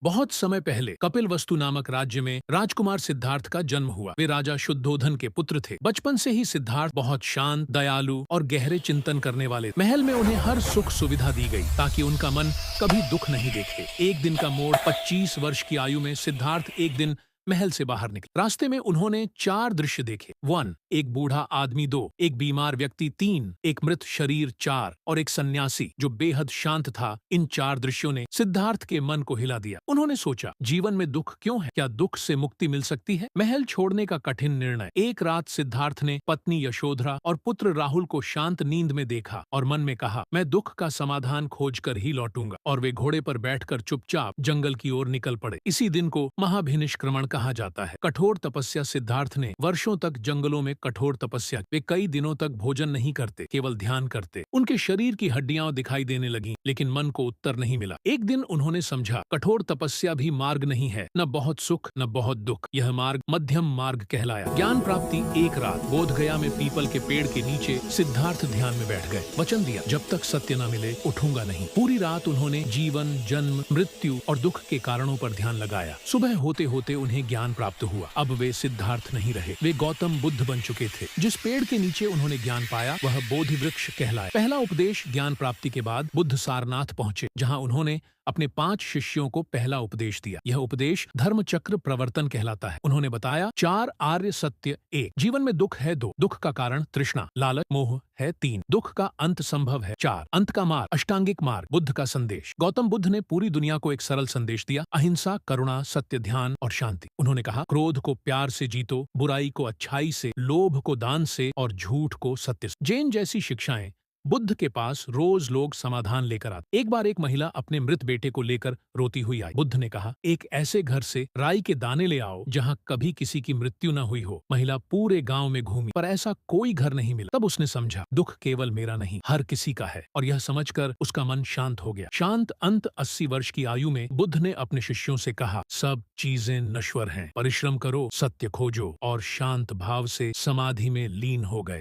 बहुत समय पहले कपिलवस्तु नामक राज्य में राजकुमार सिद्धार्थ का जन्म हुआ। वे राजा शुद्धोधन के पुत्र थे। बचपन से ही सिद्धार्थ बहुत शांत, दयालु और गहरे चिंतन करने वाले। महल में उन्हें हर सुख सुविधा दी गई ताकि उनका मन कभी दुख नहीं देखे। एक दिन का मोड़ 25 वर्ष की आयु में सिद्धार्थ एक दिन महल से बाहर निकले। रास्ते में उन्होंने 4 दृश्य देखे। 1, एक बूढ़ा आदमी। 2, एक बीमार व्यक्ति। 3, एक मृत शरीर। 4, और एक सन्यासी जो बेहद शांत था। इन 4 दृश्यों ने सिद्धार्थ के मन को हिला दिया। उन्होंने सोचा, जीवन में दुख क्यों है? क्या दुख से मुक्ति मिल सकती है? महल छोड़ने का कठिन निर्णय। एक रात सिद्धार्थ ने पत्नी यशोधरा और पुत्र राहुल को शांत नींद में देखा और मन में कहा, मैं दुख का समाधान खोज कर ही लौटूंगा। और वे घोड़े पर बैठकर चुपचाप जंगल की ओर निकल पड़े। इसी दिन को महाभिनिष्क्रमण कहा जाता है। कठोर तपस्या। सिद्धार्थ ने वर्षों तक जंगलों में कठोर तपस्या। वे कई दिनों तक भोजन नहीं करते, केवल ध्यान करते। उनके शरीर की हड्डियां दिखाई देने लगीं, लेकिन मन को उत्तर नहीं मिला। एक दिन उन्होंने समझा, कठोर तपस्या भी मार्ग नहीं है। न बहुत सुख, न बहुत दुख। यह मार्ग मध्यम मार्ग कहलाया। ज्ञान प्राप्ति। एक रात बोधगया में पीपल के पेड़ के नीचे सिद्धार्थ ध्यान में बैठ गए। वचन दिया, जब तक सत्य न मिले उठूंगा नहीं। पूरी रात उन्होंने जीवन, जन्म, मृत्यु और दुख के कारणों पर ध्यान लगाया। सुबह होते होते उन्हें ज्ञान प्राप्त हुआ। अब वे सिद्धार्थ नहीं रहे, वे गौतम बुद्ध बन चुके थे। जिस पेड़ के नीचे उन्होंने ज्ञान पाया वह बोधि वृक्ष कहलाया। पहला उपदेश। ज्ञान प्राप्ति के बाद बुद्ध सारनाथ पहुंचे, जहां उन्होंने अपने 5 शिष्यों को पहला उपदेश दिया। यह उपदेश धर्म चक्र प्रवर्तन कहलाता है। उन्होंने बताया, 4 आर्य सत्य। 1, जीवन में दुख है। 2, दुख का कारण तृष्णा, लालच, मोह है। 3, दुख का अंत संभव है। 4, अंत का मार्ग, अष्टांगिक मार्ग। बुद्ध का संदेश। गौतम बुद्ध ने पूरी दुनिया को एक सरल संदेश दिया, अहिंसा, करुणा, सत्य, ध्यान और शांति। उन्होंने कहा, क्रोध को प्यार से जीतो, बुराई को अच्छाई से, लोभ को दान से और झूठ को सत्य से। जैन जैसी शिक्षाएं। बुद्ध के पास रोज लोग समाधान लेकर आते। एक बार एक महिला अपने मृत बेटे को लेकर रोती हुई आई। बुद्ध ने कहा, एक ऐसे घर से राई के दाने ले आओ जहां कभी किसी की मृत्यु न हुई हो। महिला पूरे गांव में घूमी पर ऐसा कोई घर नहीं मिला। तब उसने समझा, दुख केवल मेरा नहीं, हर किसी का है। और यह समझकर उसका मन शांत हो गया। शांत अंत। 80 वर्ष की आयु में बुद्ध ने अपने शिष्यों से कहा, सब चीजें नश्वर हैं, परिश्रम करो, सत्य खोजो। और शांत भाव से समाधि में लीन हो गए।